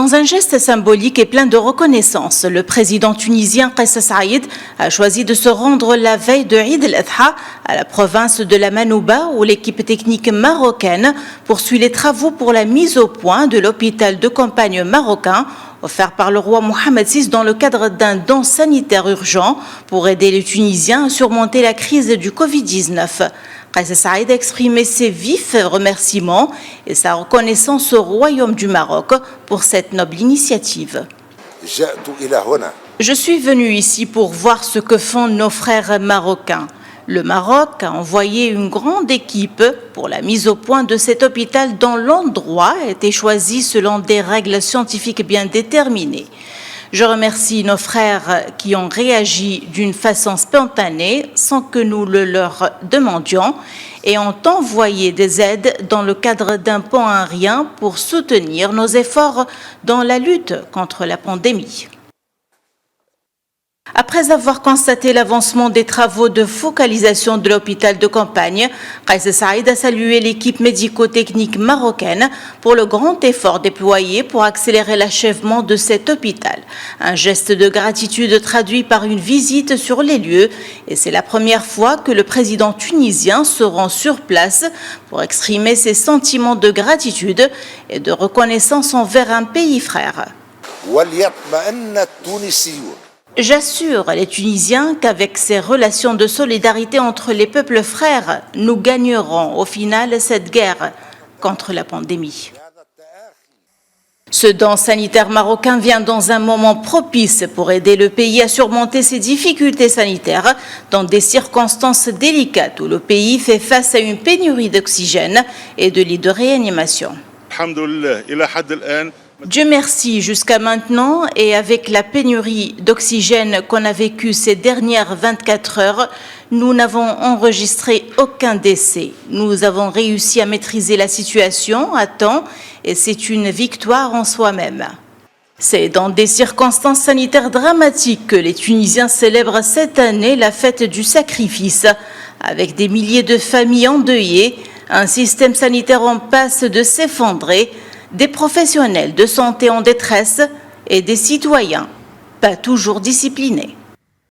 Dans un geste symbolique et plein de reconnaissance, le président tunisien Kais Saïed a choisi de se rendre la veille de Eid al-Adha à la province de la Manouba où l'équipe technique marocaine poursuit les travaux pour la mise au point de l'hôpital de campagne marocain offert par le roi Mohamed VI dans le cadre d'un don sanitaire urgent pour aider les Tunisiens à surmonter la crise du Covid-19. Kais Saïed a exprimé ses vifs remerciements et sa reconnaissance au Royaume du Maroc pour cette noble initiative. Je suis venu ici pour voir ce que font nos frères marocains. Le Maroc a envoyé une grande équipe pour la mise au point de cet hôpital dont l'endroit a été choisi selon des règles scientifiques bien déterminées. Je remercie nos frères qui ont réagi d'une façon spontanée sans que nous le leur demandions et ont envoyé des aides dans le cadre d'un pont aérien pour soutenir nos efforts dans la lutte contre la pandémie. Après avoir constaté l'avancement des travaux de focalisation de l'hôpital de campagne, Kais Saïed a salué l'équipe médico-technique marocaine pour le grand effort déployé pour accélérer l'achèvement de cet hôpital. Un geste de gratitude traduit par une visite sur les lieux et c'est la première fois que le président tunisien se rend sur place pour exprimer ses sentiments de gratitude et de reconnaissance envers un pays frère. J'assure les Tunisiens qu'avec ces relations de solidarité entre les peuples frères, nous gagnerons au final cette guerre contre la pandémie. Ce don sanitaire marocain vient dans un moment propice pour aider le pays à surmonter ses difficultés sanitaires dans des circonstances délicates où le pays fait face à une pénurie d'oxygène et de lits de réanimation. Dieu merci, jusqu'à maintenant, et avec la pénurie d'oxygène qu'on a vécue ces dernières 24 heures, nous n'avons enregistré aucun décès. Nous avons réussi à maîtriser la situation à temps et c'est une victoire en soi-même. C'est dans des circonstances sanitaires dramatiques que les Tunisiens célèbrent cette année la fête du sacrifice, avec des milliers de familles endeuillées, un système sanitaire en passe de s'effondrer, des professionnels de santé en détresse et des citoyens pas toujours disciplinés.